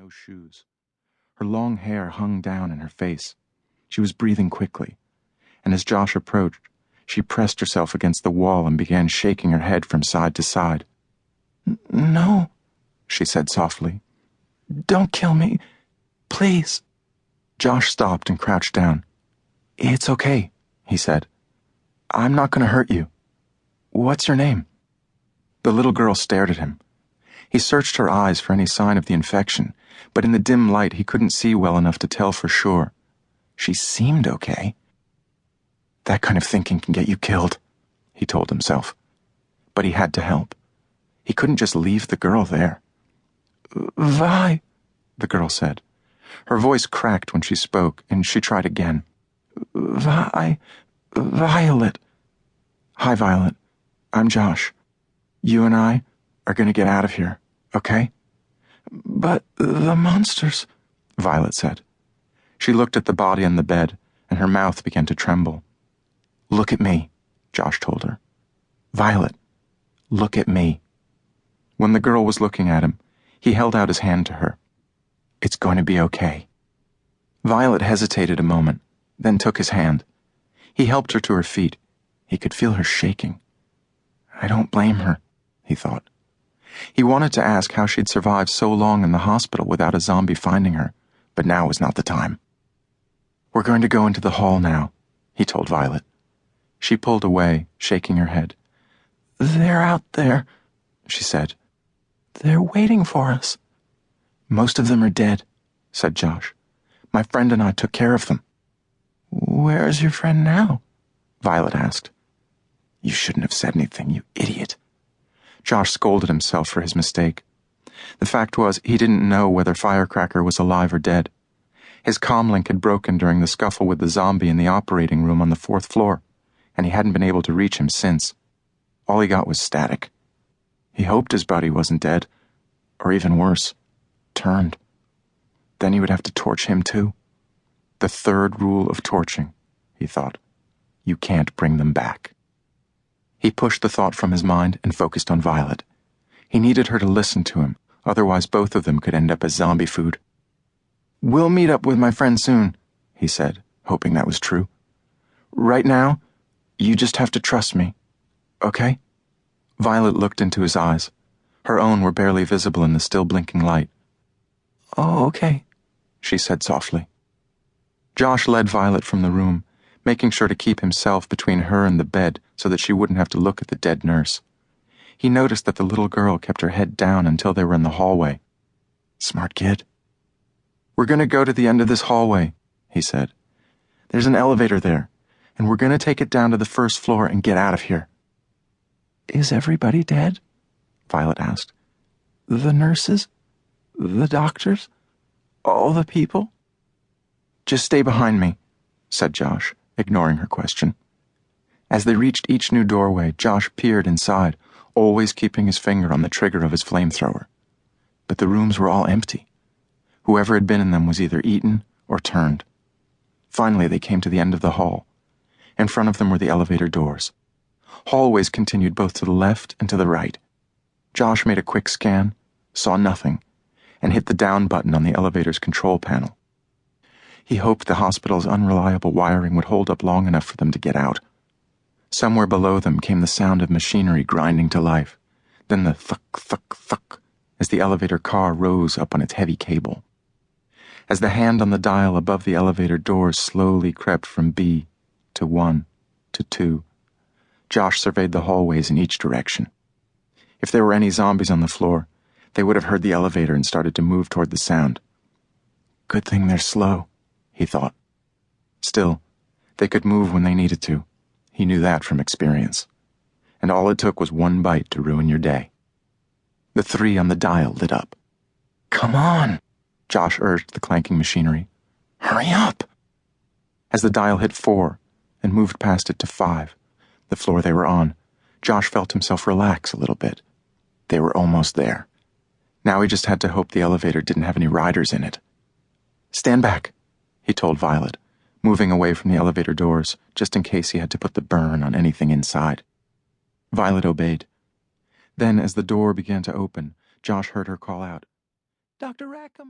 no shoes. Her long hair hung down in her face. She was breathing quickly, and as Josh approached, she pressed herself against the wall and began shaking her head from side to side. "No," she said softly. "Don't kill me. Please." Josh stopped and crouched down. "It's okay," he said. "I'm not going to hurt you. What's your name?" The little girl stared at him. He searched her eyes for any sign of the infection, but in the dim light he couldn't see well enough to tell for sure. She seemed okay. That kind of thinking can get you killed, he told himself. But he had to help. He couldn't just leave the girl there. "Vi," the girl said. Her voice cracked when she spoke, and she tried again. Violet. "Hi, Violet. I'm Josh. You and I are going to get out of here, okay?" "But the monsters," Violet said. She looked at the body on the bed, and her mouth began to tremble. "Look at me," Josh told her. "Violet, look at me." When the girl was looking at him, he held out his hand to her. "It's going to be okay." Violet hesitated a moment, then took his hand. He helped her to her feet. He could feel her shaking. I don't blame her, he thought. He wanted to ask how she'd survived so long in the hospital without a zombie finding her, but now was not the time. "We're going to go into the hall now," he told Violet. She pulled away, shaking her head. "They're out there," she said. "They're waiting for us." "Most of them are dead," said Josh. "My friend and I took care of them." "Where's your friend now?" Violet asked. "You shouldn't have said anything, you idiot." Josh scolded himself for his mistake. The fact was, he didn't know whether Firecracker was alive or dead. His comlink had broken during the scuffle with the zombie in the operating room on the 4th floor, and he hadn't been able to reach him since. All he got was static. He hoped his buddy wasn't dead, or even worse, turned. Then he would have to torch him too. The 3rd rule of torching, he thought. You can't bring them back. He pushed the thought from his mind and focused on Violet. He needed her to listen to him, otherwise both of them could end up as zombie food. "We'll meet up with my friend soon," he said, hoping that was true. "Right now, you just have to trust me, okay?" Violet looked into his eyes. Her own were barely visible in the still blinking light. "Oh, okay," she said softly. Josh led Violet from the room, making sure to keep himself between her and the bed so that she wouldn't have to look at the dead nurse. He noticed that the little girl kept her head down until they were in the hallway. Smart kid. "We're going to go to the end of this hallway," he said. "There's an elevator there, and we're going to take it down to the 1st floor and get out of here." "Is everybody dead?" Violet asked. "The nurses? The doctors? All the people?" "Just stay behind me," said Josh, ignoring her question. As they reached each new doorway, Josh peered inside, always keeping his finger on the trigger of his flamethrower. But the rooms were all empty. Whoever had been in them was either eaten or turned. Finally, they came to the end of the hall. In front of them were the elevator doors. Hallways continued both to the left and to the right. Josh made a quick scan, saw nothing, and hit the down button on the elevator's control panel. He hoped the hospital's unreliable wiring would hold up long enough for them to get out. Somewhere below them came the sound of machinery grinding to life, then the thunk, thunk, thunk as the elevator car rose up on its heavy cable. As the hand on the dial above the elevator doors slowly crept from B to 1 to 2, Josh surveyed the hallways in each direction. If there were any zombies on the floor, they would have heard the elevator and started to move toward the sound. Good thing they're slow, he thought. Still, they could move when they needed to. He knew that from experience. And all it took was one bite to ruin your day. The 3 on the dial lit up. "Come on," Josh urged the clanking machinery. "Hurry up." As the dial hit 4 and moved past it to 5, the floor they were on, Josh felt himself relax a little bit. They were almost there. Now he just had to hope the elevator didn't have any riders in it. "Stand back," he told Violet, moving away from the elevator doors, just in case he had to put the burn on anything inside. Violet obeyed. Then, as the door began to open, Josh heard her call out, "Dr. Rackham!"